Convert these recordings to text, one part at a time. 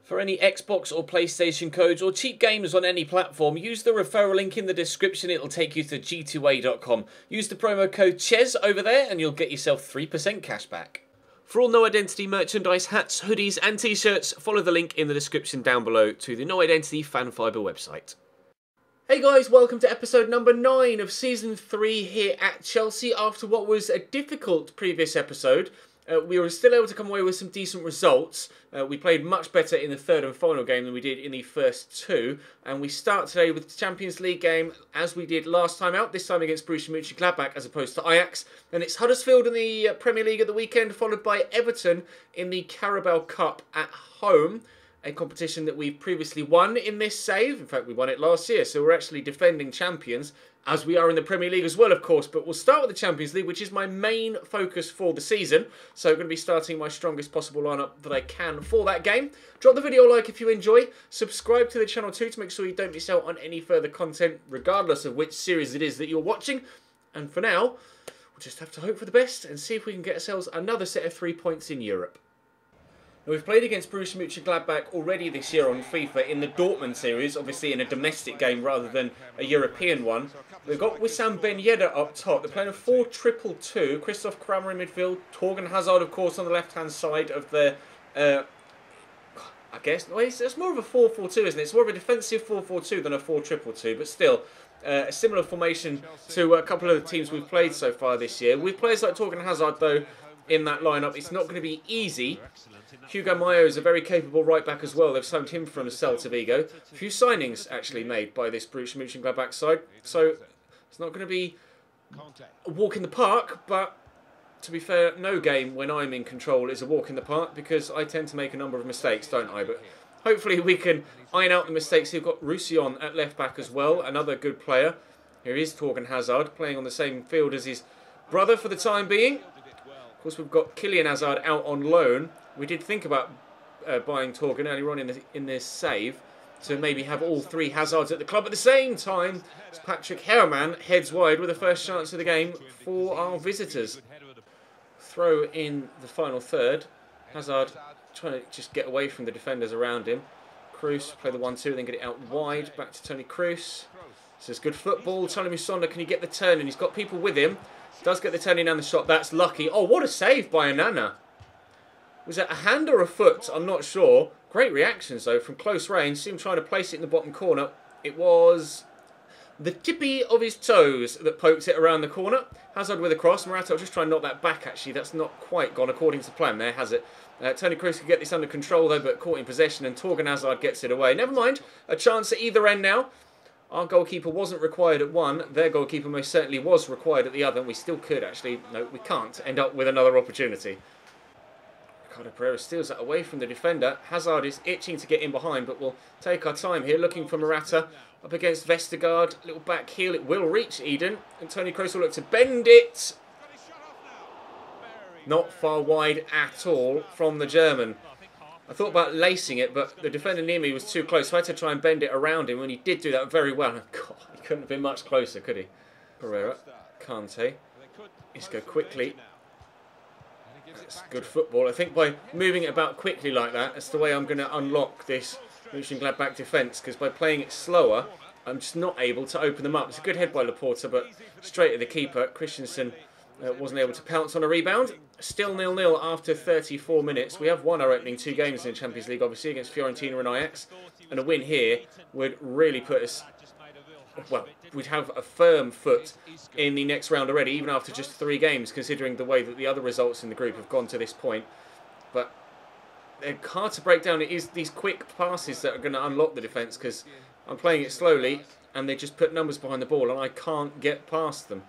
For any Xbox or PlayStation codes or cheap games on any platform, use the referral link in the description. It'll take you to g2a.com. Use the promo code CHES over there and you'll get yourself 3% cash back. For all No Identity merchandise, hats, hoodies and t-shirts, follow the link in the description down below to the No Identity Fan Fibre website. Hey guys, welcome to episode number 9 of Season 3 here at Chelsea. After what was a difficult previous episode, we were still able to come away with some decent results. We played much better in the third and final game than we did in the first two. And we start today with the Champions League game as we did last time out, this time against Borussia Mönchengladbach as opposed to Ajax. Then it's Huddersfield in the Premier League at the weekend, followed by Everton in the Carabao Cup at home. A competition that we've previously won in this save. In fact, we won it last year, so we're actually defending champions, as we are in the Premier League as well, of course. But we'll start with the Champions League, which is my main focus for the season. So I'm going to be starting my strongest possible lineup that I can for that game. Drop the video a like if you enjoy. Subscribe to the channel too to make sure you don't miss out on any further content, regardless of which series it is that you're watching. And for now, we'll just have to hope for the best and see if we can get ourselves another set of 3 points in Europe. Now, we've played against Borussia Mönchengladbach already this year on FIFA in the Dortmund series, obviously in a domestic game rather than a European one. We've got Wissam Ben Yedder up top. They're playing a 4-2-2. Christoph Kramer in midfield. Torgan Hazard, of course, on the left-hand side of the... I guess, well, it's more of a 4-4-2, isn't it? It's more of a defensive 4-4-2 than a 4-2-2, but still... a similar formation to a couple of the teams we've played so far this year. With players like Torgan Hazard, though, in that lineup, it's not going to be easy. Hugo Mayo is a very capable right-back as well. They've signed him from Celta Vigo. A few signings actually made by this Borussia Mönchengladbach side. So it's not going to be a walk in the park, but to be fair, no game when I'm in control is a walk in the park because I tend to make a number of mistakes, don't I? But hopefully we can iron out the mistakes. We've got Roussillon at left-back as well, another good player. Here is Torgan Hazard playing on the same field as his brother for the time being. Of course, we've got Kylian Hazard out on loan. We did think about buying Torgan earlier on in this save to maybe have all three Hazards at the club at the same time. As Patrick Herrmann heads wide with the first chance of the game for our visitors. Throw in the final third. Hazard trying to just get away from the defenders around him. Kroos play the 1-2, then get it out wide. Back to Toni Kroos. This is good football. Tony Musonda, can he get the turn? And he's got people with him. Does get the turning and the shot. That's lucky. Oh, what a save by Anana. Was it a hand or a foot? I'm not sure. Great reactions, though, from close range. See him trying to place it in the bottom corner. It was the tippy of his toes that pokes it around the corner. Hazard with a cross. Morata will just try and knock that back, actually. That's not quite gone according to plan there, has it? Toni Kroos can get this under control, though, but caught in possession, and Torgan Hazard gets it away. Never mind. A chance at either end now. Our goalkeeper wasn't required at one. Their goalkeeper most certainly was required at the other. And we still could, actually. No, we can't end up with another opportunity. Ricardo Pereira steals that away from the defender. Hazard is itching to get in behind, but we'll take our time here. Looking for Morata up against Vestergaard. Little back heel. It will reach Eden. And Toni Kroos will look to bend it. Not far wide at all from the German. I thought about lacing it, but the defender near me was too close, so I had to try and bend it around him, and he did do that very well. God, he couldn't have been much closer, could he? Pereira, Kante, Isco quickly. That's good football. I think by moving it about quickly like that, that's the way I'm going to unlock this Mönchengladbach defence, because by playing it slower, I'm just not able to open them up. It's a good head by Laporta, but straight at the keeper. Christensen wasn't able to pounce on a rebound. Still 0-0 after 34 minutes. We have won our opening 2 games in the Champions League, obviously, against Fiorentina and Ajax. And a win here would really put us... Well, we'd have a firm foot in the next round already, even after just 3 games, considering the way that the other results in the group have gone to this point. But they're hard to break down. It is these quick passes that are going to unlock the defence, because I'm playing it slowly, and they just put numbers behind the ball, and I can't get past them.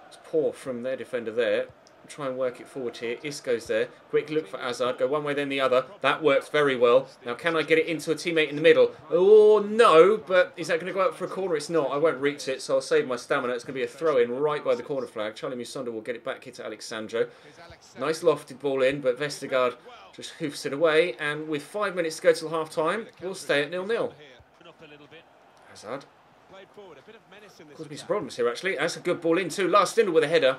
It's poor from their defender there. Try and work it forward here. Isco's there. Quick look for Hazard. Go one way then the other. That works very well. Now can I get it into a teammate in the middle? Oh no, but is that going to go out for a corner? It's not. I won't reach it, so I'll save my stamina. It's going to be a throw-in right by the corner flag. Charlie Musonda will get it back here to Alexandro. Nice lofted ball in, but Vestergaard just hoofs it away. And with 5 minutes to go till half-time, we'll stay at 0-0. Hazard. Caused me some problems here, actually. That's a good ball in, too. Last Stindl with a header.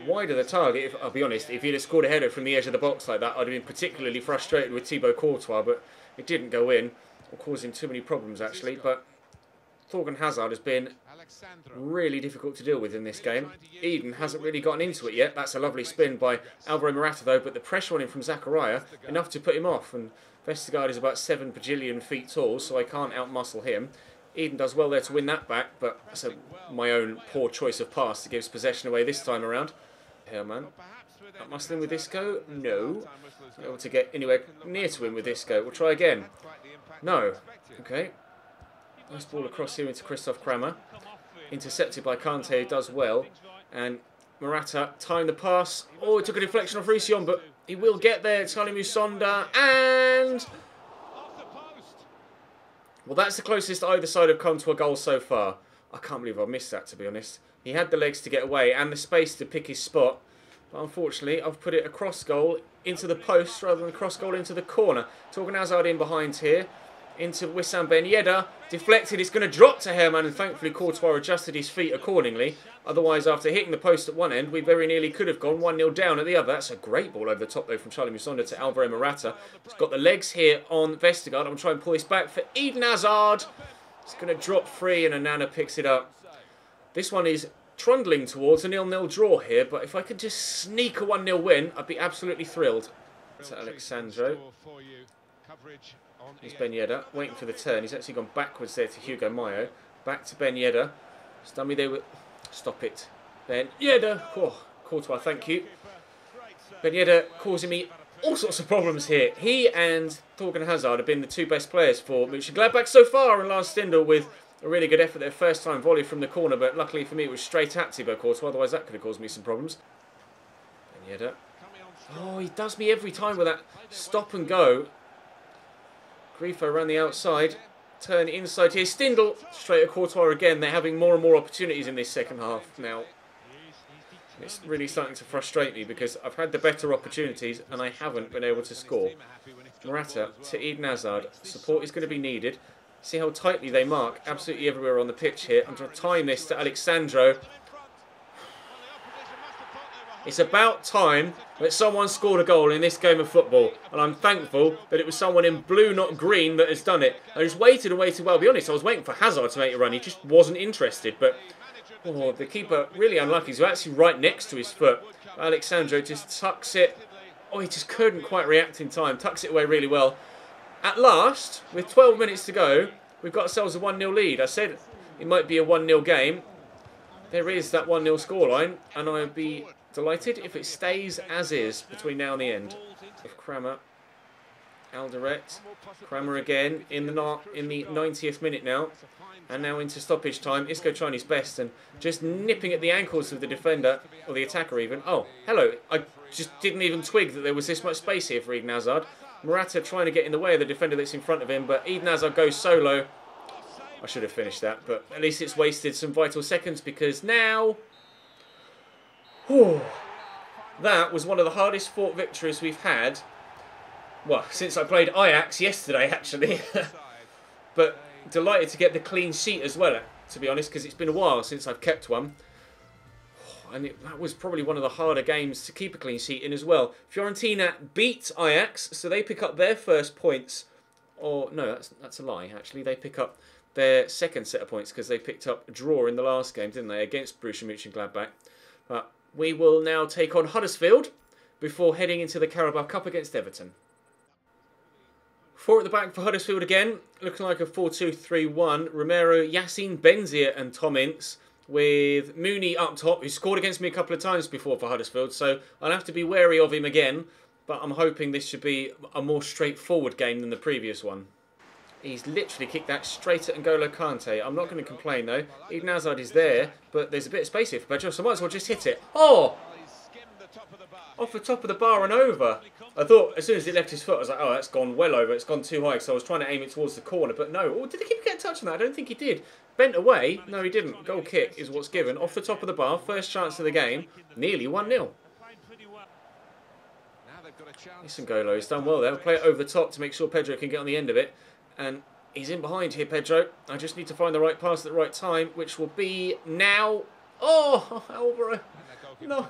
Wide of the target. I'll be honest, if he'd have scored a header from the edge of the box like that, I'd have been particularly frustrated with Thibaut Courtois, but it didn't go in, or cause him too many problems, actually. But Thorgan Hazard has been really difficult to deal with in this game. Eden hasn't really gotten into it yet. That's a lovely spin by Alvaro Morata, though, but the pressure on him from Zakaria, enough to put him off. And Vestergaard is about 7 bajillion feet tall, so I can't outmuscle him. Eden does well there to win that back, but that's my own poor choice of pass that gives possession away this time around. Herman, outmuscling with Isco? No. Not able to get anywhere near to him with Isco. We'll try again. No. Okay. Nice ball across here into Christoph Kramer. Intercepted by Kante, who does well. And Morata timed the pass. Oh, it took a deflection off Roussillon, but he will get there. Charlie Musonda. And... well, that's the closest either side have come to a goal so far. I can't believe I missed that, to be honest. He had the legs to get away and the space to pick his spot. But unfortunately, I've put it across goal into the post rather than cross goal into the corner. Thorgan Hazard in behind here. Into Wissam Ben Yedder. Deflected. It's going to drop to Herman, and thankfully Courtois adjusted his feet accordingly. Otherwise, after hitting the post at one end, we very nearly could have gone 1-0 down at the other. That's a great ball over the top, though, from Charlie Musonda to Alvaro Morata. He's got the legs here on Vestergaard. I'm going to try and pull this back for Eden Hazard. It's going to drop free, and Onana picks it up. This one is trundling towards a 0-0 draw here, but if I could just sneak a 1-0 win, I'd be absolutely thrilled. To Alexandro. Here's Ben Yedder, waiting for the turn. He's actually gone backwards there to Hugo Mayo. Back to Ben Yedder. Stummy there with... stop it. Ben Yedder. Oh, Courtois, thank you. Ben Yedder causing me all sorts of problems here. He and Thorgan Hazard have been the two best players for Mönchengladbach so far, and Lars Stindl with a really good effort there. First time volley from the corner, but luckily for me it was straight at Thibaut Courtois, otherwise that could have caused me some problems. Ben Yedder. Oh, he does me every time with that stop and go. Grifo around the outside. Turn inside here. Stindl straight at Courtois again. They're having more and more opportunities in this second half now. It's really starting to frustrate me because I've had the better opportunities and I haven't been able to score. Morata to Eden Hazard. Support is going to be needed. See how tightly they mark absolutely everywhere on the pitch here. I'm trying to time this to Alexandro. It's about time that someone scored a goal in this game of football. And I'm thankful that it was someone in blue, not green, that has done it. I just waited and waited. Well, I'll be honest, I was waiting for Hazard to make a run. He just wasn't interested. But oh, the keeper really unlucky. He's actually right next to his foot. Alexandro just tucks it. Oh, he just couldn't quite react in time. Tucks it away really well. At last, with 12 minutes to go, we've got ourselves a 1-0 lead. I said it might be a 1-0 game. There is that 1-0 scoreline. And I'd be delighted if it stays as is between now and the end. Of Kramer, Alderete, Kramer again in the 90th minute now, and now into stoppage time. Isco trying his best and just nipping at the ankles of the defender, or the attacker even. Oh, hello, I just didn't even twig that there was this much space here for Eden Hazard. Morata trying to get in the way of the defender that's in front of him, but Eden Hazard goes solo. I should have finished that, but at least it's wasted some vital seconds because now... whew, that was one of the hardest fought victories we've had. Well, since I played Ajax yesterday, actually. But delighted to get the clean sheet as well, to be honest, because it's been a while since I've kept one. And that was probably one of the harder games to keep a clean sheet in as well. Fiorentina beat Ajax, so they pick up their first points. Or, no, that's a lie, actually. They pick up their second set of points because they picked up a draw in the last game, didn't they, against Borussia Mönchengladbach. But we will now take on Huddersfield before heading into the Carabao Cup against Everton. Four at the back for Huddersfield again, looking like a 4-2-3-1. Romero, Yassine Benzia and Tom Ince, with Mooney up top, who scored against me a couple of times before for Huddersfield, so I'll have to be wary of him again, but I'm hoping this should be a more straightforward game than the previous one. He's literally kicked that straight at N'Golo Kante. I'm not going to complain though. Eden Hazard is there, but there's a bit of space here for Pedro, so I might as well just hit it. Oh! Off the top of the bar and over. I thought as soon as it left his foot, I was like, oh, that's gone well over. It's gone too high, so I was trying to aim it towards the corner, but no. Oh, did the keeper get a touch on that? I don't think he did. Bent away. No, he didn't. Goal kick is what's given. Off the top of the bar, first chance of the game. Nearly 1-0. N'Golo's done well there. We'll play it over the top to make sure Pedro can get on the end of it. And He's in behind here, Pedro. I just need to find the right pass at the right time, which will be now. Oh, Alvaro. No.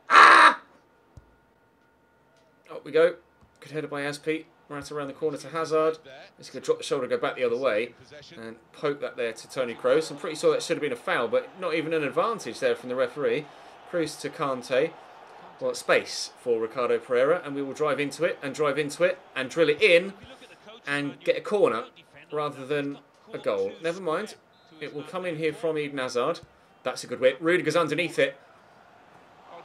Ah! Up we go. Good header by Aspi. Right around the corner to Hazard. He's going to drop the shoulder, go back the other way, and poke that there to Toni Kroos. I'm pretty sure that should have been a foul, but not even an advantage there from the referee. Kroos to Kante. Well, space for Ricardo Pereira, and we will drive into it, and drill it in, and get a corner rather than a goal. Never mind. It will come in here from Eden Hazard. That's a good whip. Rudiger's underneath it.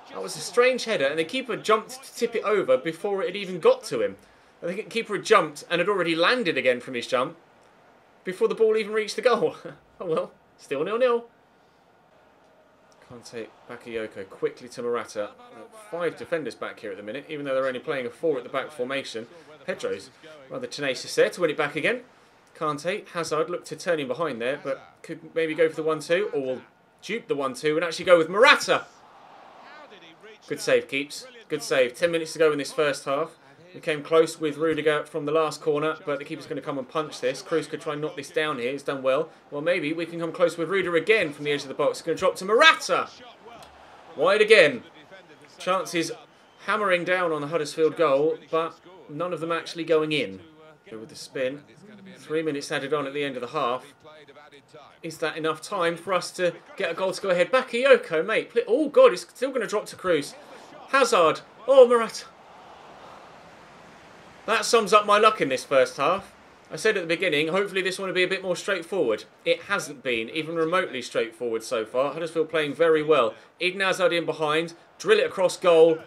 That was a strange header, and the keeper jumped to tip it over before it had even got to him. I think the keeper had jumped and had already landed again from his jump before the ball even reached the goal. Oh well, still 0-0. Kante, Bakayoko, quickly to Morata. 5 defenders back here at the minute, even though they're only playing a 4 at the back formation. Pedro's rather tenacious there to win it back again. Kante, Hazard looked to turn him behind there, but could maybe go for the 1-2, or will dupe the 1-2 and actually go with Morata. Good save, Keeps. Good save. 10 minutes to go in this first half. We came close with Rudiger from the last corner, but the keeper's going to come and punch this. Kroos could try and knock this down here. He's done well. Well, maybe we can come close with Rudiger again from the edge of the box. It's going to drop to Morata. Wide again. Chances hammering down on the Huddersfield goal, but none of them actually going in. Go with the spin. 3 minutes added on at the end of the half. Is that enough time for us to get a goal to go ahead? Bakayoko, mate. Oh, God, it's still going to drop to Kroos. Hazard. Oh, Morata. That sums up my luck in this first half. I said at the beginning, hopefully this one will be a bit more straightforward. It hasn't been, even remotely straightforward so far. Huddersfield playing very well. Eden Hazard in behind, drill it across goal.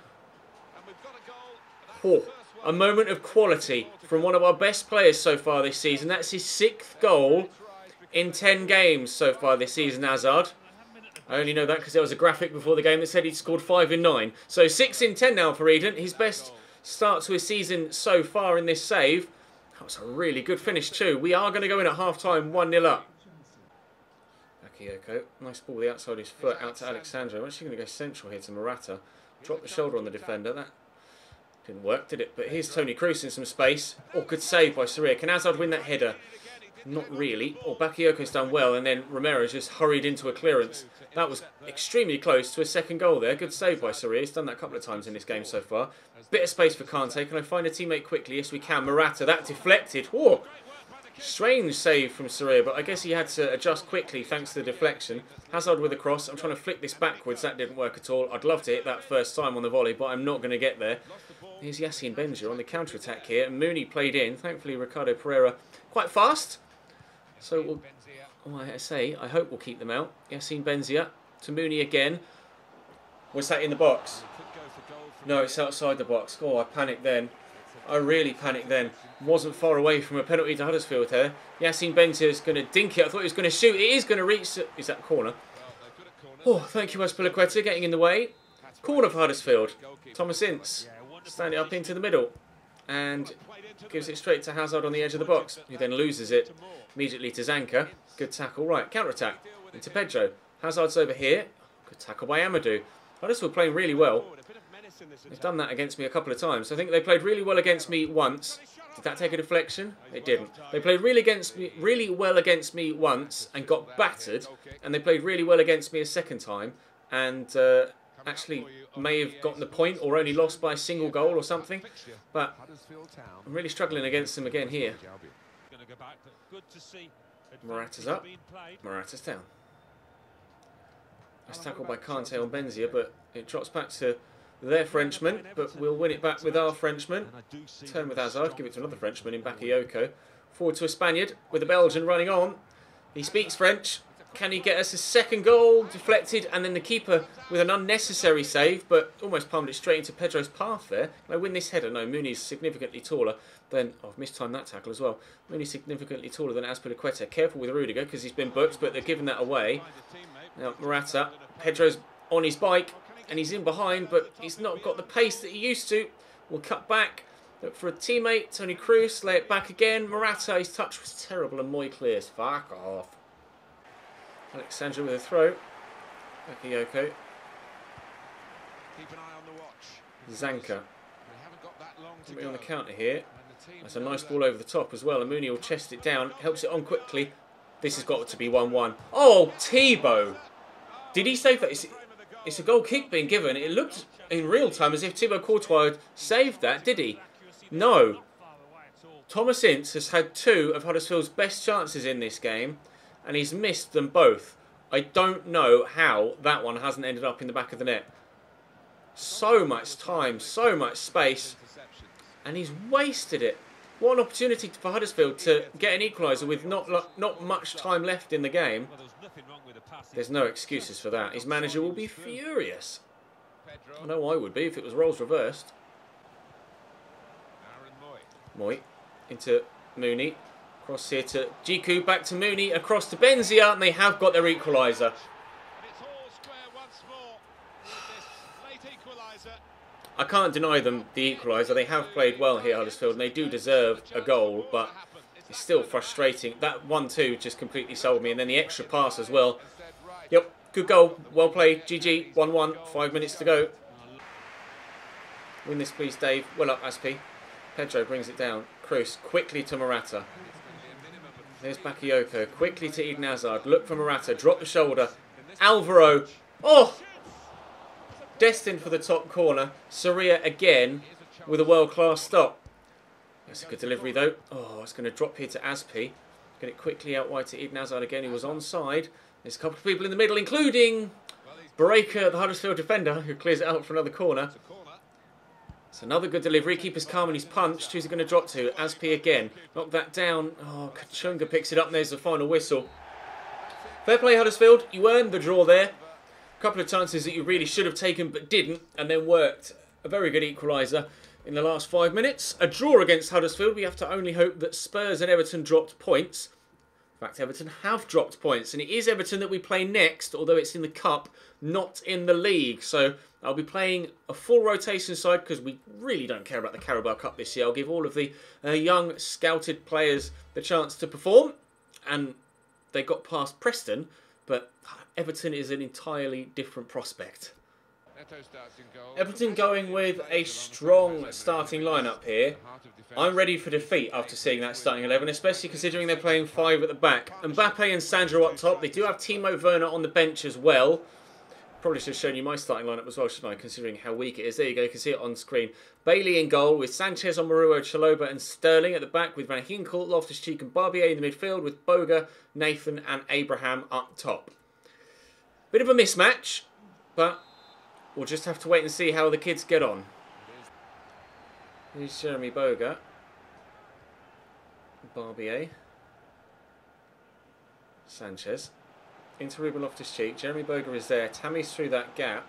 Oh, a moment of quality from one of our best players so far this season. That's his 6th goal in 10 games so far this season, Hazard. I only know that because there was a graphic before the game that said he'd scored 5 in 9. So 6 in 10 now for Eden. His best start to his season so far in this save. That was a really good finish too. We are going to go in at half-time 1-0 up. Bakayoko, nice ball with the outside of his foot out to Alexandro. I'm actually going to go central here to Morata. Drop the shoulder on the defender. That didn't work, did it? But here's Toni Kroos in some space. Oh, good save by Sarria. Can Hazard win that header? Not really. Or Bakayoko's done well, and then Romero's just hurried into a clearance. That was extremely close to a second goal there. Good save by Sarria. He's done that a couple of times in this game so far. Bit of space for Kante. Can I find a teammate quickly? Yes, we can. Morata, that deflected. Whoa! Strange save from Sarria, but I guess he had to adjust quickly thanks to the deflection. Hazard with a cross. I'm trying to flick this backwards. That didn't work at all. I'd love to hit that first time on the volley, but I'm not going to get there. Here's Yassine Benja on the counter-attack here. And Mooney played in. Thankfully, Ricardo Pereira quite fast. So, I hope we'll keep them out. Yassine Benzia to Mooney again. Was that in the box? No, it's outside the box. Oh, I panicked then. I really panicked then. Wasn't far away from a penalty to Huddersfield here. Yassine Benzia is going to dink it. I thought he was going to shoot. It is going to reach... Is that corner? Oh, thank you, Azpilicueta, getting in the way. Corner for Huddersfield. Thomas Ince standing up into the middle. And gives it straight to Hazard on the edge of the box, who then loses it immediately to Zanka. Good tackle. Right, counter-attack into Pedro. Hazard's over here. Good tackle by Amadou. Huddersfield playing really well. They've done that against me a couple of times. I think they played really well against me once. Did that take a deflection? It didn't. They played really well against me once and got battered. And they played really well against me a second time. And actually may have gotten the point or only lost by a single goal or something. But I'm really struggling against them again here. Morata's up. Morata's down. Nice tackle by Kante on Benzia, but it drops back to their Frenchman, but we'll win it back with our Frenchman. Turn with Hazard, give it to another Frenchman in Bakayoko. Forward to a Spaniard with a Belgian running on. He speaks French. Can he get us a second goal? Deflected, and then the keeper with an unnecessary save, but almost palmed it straight into Pedro's path there. Can I win this header? No, Mooney's significantly taller than... Oh, I've mistimed that tackle as well. Mooney's significantly taller than Azpilicueta. Careful with Rudiger because he's been booked, but they're giving that away. Now, Morata. Pedro's on his bike, and he's in behind, but he's not got the pace that he used to. We'll cut back. Look for a teammate, Toni Kroos. Lay it back again. Morata, his touch was terrible, and Moy clears. Fuck off. Alexandra with a throw. Bakayoko. Zanka. Put me on the counter here. That's a nice ball over the top as well. And Mooney will chest it down. Helps it on quickly. This has got to be 1-1. Oh, Thibaut. Did he save that? It's a goal kick being given. It looked in real time as if Thibaut Courtois saved that, did he? No. Thomas Ince has had 2 of Huddersfield's best chances in this game, and he's missed them both. I don't know how that one hasn't ended up in the back of the net. So much time, so much space, and he's wasted it. What an opportunity for Huddersfield to get an equaliser with not much time left in the game. There's no excuses for that. His manager will be furious. I know I would be if it was roles reversed. Moy into Mooney. Cross here to Jiku, back to Mooney, across to Benzia, and they have got their equaliser. I can't deny them the equaliser. They have played well here, Huddersfield, and they do deserve a goal, but it's still frustrating. That 1-2 just completely sold me, and then the extra pass as well. Yep, good goal. Well played. GG. 1-1. 5 minutes to go. Win this, please, Dave. Well up, Aspi. Pedro brings it down. Cruz quickly to Morata. There's Bakayoko. Quickly to Eden Hazard. Look for Morata. Drop the shoulder. Alvaro. Oh! Destined for the top corner. Soria again with a world-class stop. That's a good delivery, though. Oh, it's going to drop here to Aspi. Get it quickly out wide to Eden Hazard again. He was onside. There's a couple of people in the middle, including Breaker, the Huddersfield defender, who clears it out for another corner. It's another good delivery. Keeper's calm and he's punched. Who's it going to drop to? Aspi again. Knock that down. Oh, Kachunga picks it up and there's the final whistle. Fair play, Huddersfield. You earned the draw there. A couple of chances that you really should have taken but didn't, and then worked. A very good equaliser in the last 5 minutes. A draw against Huddersfield. We have to only hope that Spurs and Everton dropped points. In fact, Everton have dropped points, and it is Everton that we play next, although it's in the Cup, not in the League. So I'll be playing a full rotation side because we really don't care about the Carabao Cup this year. I'll give all of the young scouted players the chance to perform, and they got past Preston, but Everton is an entirely different prospect. Everton going with a strong starting lineup here. I'm ready for defeat after seeing that starting 11, especially considering they're playing 5 at the back. Mbappe and Sandro up top. They do have Timo Werner on the bench as well. Probably should have shown you my starting lineup as well, shouldn't I, considering how weak it is. There you go, you can see it on screen. Bailey in goal with Sanchez, Omaruo, Chalobah and Sterling at the back with Van Ginkel, Loftus-Cheek and Barbier in the midfield with Boga, Nathan and Abraham up top. Bit of a mismatch, but we'll just have to wait and see how the kids get on. Here's Jeremy Boga. Barbier. Sanchez. Into Ruben Loftus-Cheek. Jeremy Boga is there. Tammy's through that gap.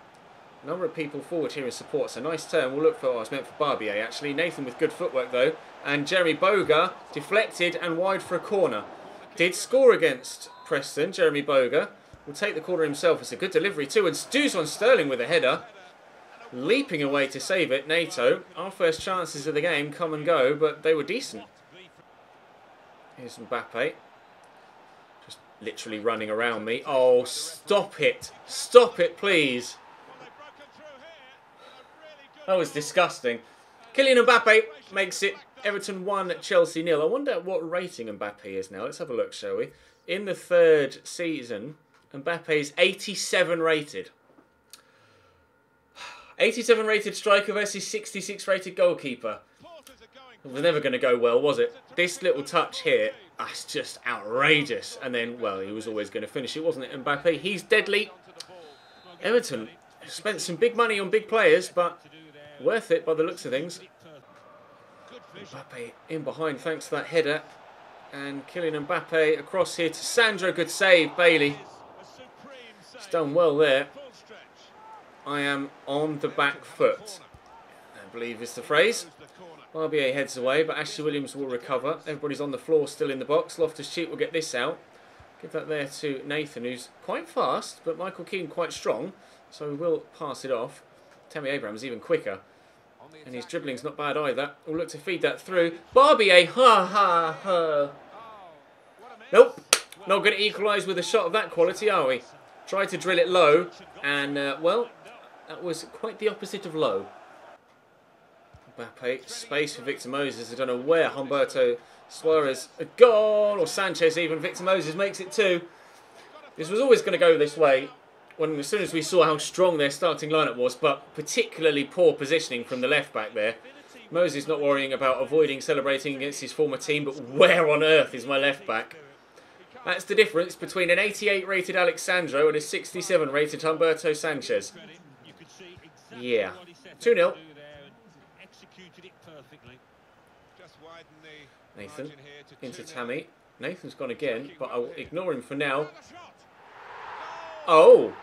A number of people forward here in support. So nice turn. We'll look for, oh, it's meant for Barbier actually. Nathan with good footwork though. And Jeremy Boga deflected and wide for a corner. Did score against Preston, Jeremy Boga. Will take the corner himself. It's a good delivery too. And Dusan Sterling with a header. Leaping away to save it, Nato. Our first chances of the game come and go, but they were decent. Here's Mbappe. Just literally running around me. Oh, stop it. Stop it, please. That was disgusting. Kylian Mbappe makes it Everton 1, Chelsea 0. I wonder what rating Mbappe is now. Let's have a look, shall we? In the 3rd season, Mbappe is 87 rated. 87 rated striker versus 66 rated goalkeeper. It was never going to go well, was it? This little touch here, that's just outrageous. And then, well, he was always going to finish it, wasn't it, Mbappe? He's deadly. Everton spent some big money on big players, but worth it by the looks of things. Mbappe in behind thanks to that header. And Kylian Mbappe across here to Sandro. Good save, Bailey. He's done well there. I am on the back foot, I believe is the phrase. Barbier heads away, but Ashley Williams will recover. Everybody's on the floor still in the box. Loftus-Cheek will get this out. Give that there to Nathan, who's quite fast, but Michael Keane quite strong. So we will pass it off. Tammy Abraham's even quicker. And his dribbling's not bad either. We'll look to feed that through. Barbier, ha ha ha. Nope, not going to equalise with a shot of that quality, are we? Tried to drill it low, and well, that was quite the opposite of low. Mbappe, space for Victor Moses. I don't know where Humberto Suarez had gone, or Sanchez even. Victor Moses makes it 2. This was always going to go this way as soon as we saw how strong their starting lineup was, but particularly poor positioning from the left back there. Moses not worrying about avoiding celebrating against his former team, but where on earth is my left back? That's the difference between an 88 rated Alexandro and a 67 rated Humberto Sanchez. Yeah. 2-0. Nathan into Tammy. Nathan's gone again, but I'll ignore him for now. Oh!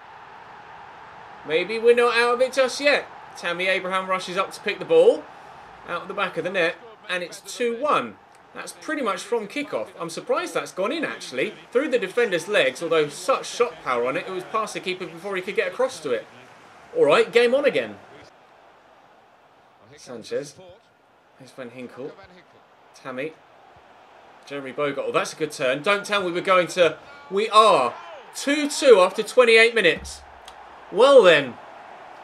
Maybe we're not out of it just yet. Tammy Abraham rushes up to pick the ball out of the back of the net, and it's 2-1. That's pretty much from kickoff. I'm surprised that's gone in, actually. Through the defender's legs, although such shot power on it, it was past the keeper before he could get across to it. All right, game on again. Sanchez. Here's Van Hinkel. Tammy. Jeremy Bogut. Oh, that's a good turn. Don't tell me we're going to... We are 2-2 after 28 minutes. Well then,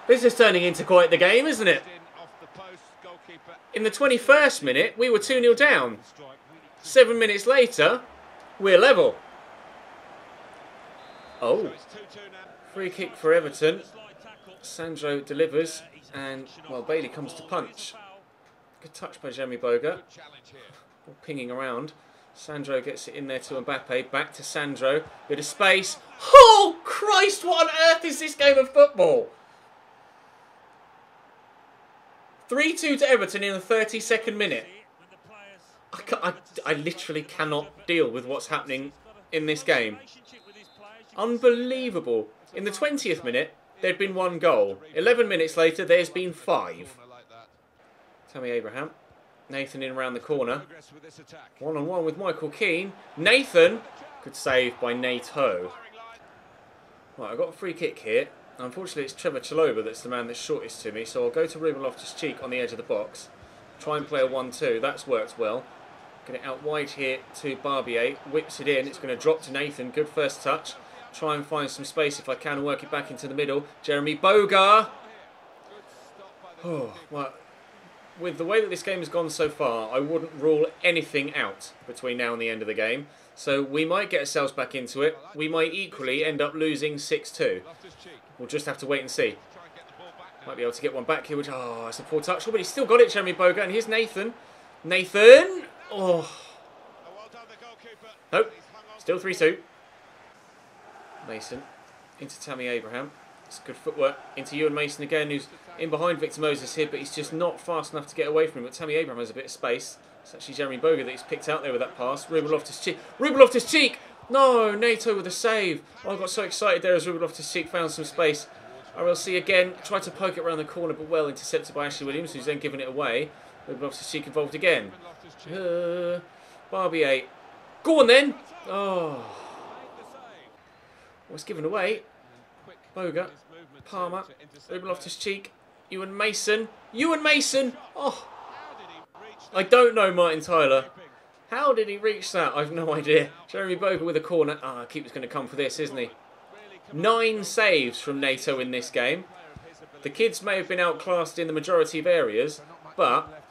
this is turning into quite the game, isn't it? In the 21st minute, we were 2-0 down. 7 minutes later, we're level. Oh. Free kick for Everton. Sandro delivers, and, well, Bailey comes to punch. Good touch by Jeremy Bogut. All pinging around. Sandro gets it in there to Mbappe. Back to Sandro. Bit of space. Oh, Christ, what on earth is this game of football? 3-2 to Everton in the 32nd minute. I literally cannot deal with what's happening in this game. Unbelievable. In the 20th minute, there'd been 1 goal. 11 minutes later, there's been 5. Tammy Abraham. Nathan in around the corner. 1-on-1 with Michael Keane. Nathan. Good save by Nato. Right, I've got a free kick here. Unfortunately, it's Trevor Chalobah that's the man that's shortest to me, so I'll go to Ruben Loftus-Cheek on the edge of the box. Try and play a 1-2. That's worked well. Get it out wide here to Barbier. Whips it in. It's going to drop to Nathan. Good first touch. Try and find some space if I can and work it back into the middle. Jeremy Boga. Oh, well, with the way that this game has gone so far, I wouldn't rule anything out between now and the end of the game. So we might get ourselves back into it. We might equally end up losing 6-2. We'll just have to wait and see. Might be able to get one back here, which... Oh, it's a poor touch. Oh, but he's still got it, Jeremy Boga. And here's Nathan. Nathan! Oh. Nope. Still 3-2. Mason. Into Tammy Abraham. It's good footwork. Into Ewan Mason again, who's in behind Victor Moses here, but he's just not fast enough to get away from him. But Tammy Abraham has a bit of space. It's actually Jeremy Boga that he's picked out there with that pass. Ruben Loftus-Cheek. Ruben Loftus-Cheek! No, Nato with a save. Oh, I got so excited there as Ruben Loftus-Cheek found some space. RLC again, tried to poke it around the corner, but well intercepted by Ashley Williams, who's then given it away. Ruben Loftus-Cheek involved again. Barbier. Go on then! Oh. Was given away. Boga. Palmer. Ruben Loftus-Cheek. Ewan Mason. Ewan Mason! Oh. I don't know Martin Tyler. How did he reach that? I've no idea. Jeremy Boga with a corner. Ah, keeper's going to come for this, isn't he? 9 saves from Nato in this game. The kids may have been outclassed in the majority of areas, but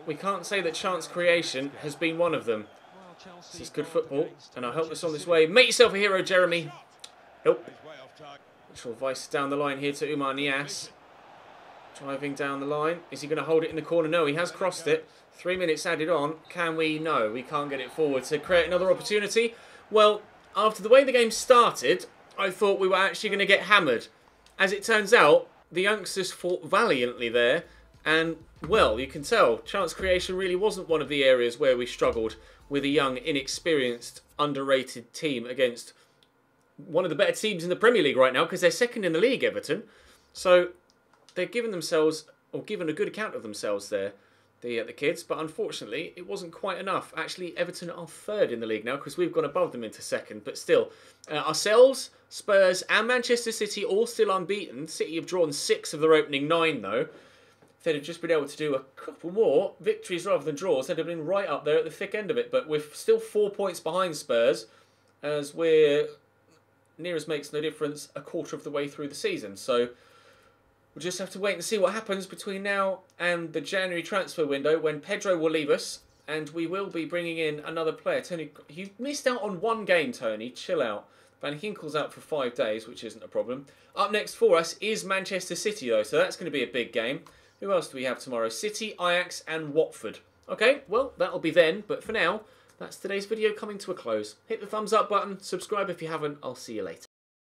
we can't say that chance creation has been one of them. This is good football, and I'll help us on this way. Make yourself a hero, Jeremy. Nope. Mitchell Weiss down the line here to Umar Niasse. Driving down the line. Is he going to hold it in the corner? No, he has crossed it. 3 minutes added on. Can we? No, we can't get it forward to create another opportunity. Well, after the way the game started, I thought we were actually going to get hammered. As it turns out, the youngsters fought valiantly there. And, well, you can tell, chance creation really wasn't one of the areas where we struggled with a young, inexperienced, underrated team against one of the better teams in the Premier League right now, because they're second in the league, Everton. So they've given themselves, or given a good account of themselves there, the kids, but unfortunately it wasn't quite enough. Actually, Everton are third in the league now because we've gone above them into second, but still, ourselves, Spurs and Manchester City all still unbeaten. City have drawn 6 of their opening 9 though. If they'd have just been able to do a couple more victories rather than draws, they'd have been right up there at the thick end of it, but we're still 4 points behind Spurs as we're, near as makes no difference, a quarter of the way through the season. So We'll just have to wait and see what happens between now and the January transfer window when Pedro will leave us and we will be bringing in another player. Tony, you missed out on one game, Tony. Chill out. Van Ginkel's out for 5 days, which isn't a problem. Up next for us is Manchester City, though, so that's going to be a big game. Who else do we have tomorrow? City, Ajax and Watford. Okay, well, that'll be then, but for now, that's today's video coming to a close. Hit the thumbs up button, subscribe if you haven't. I'll see you later.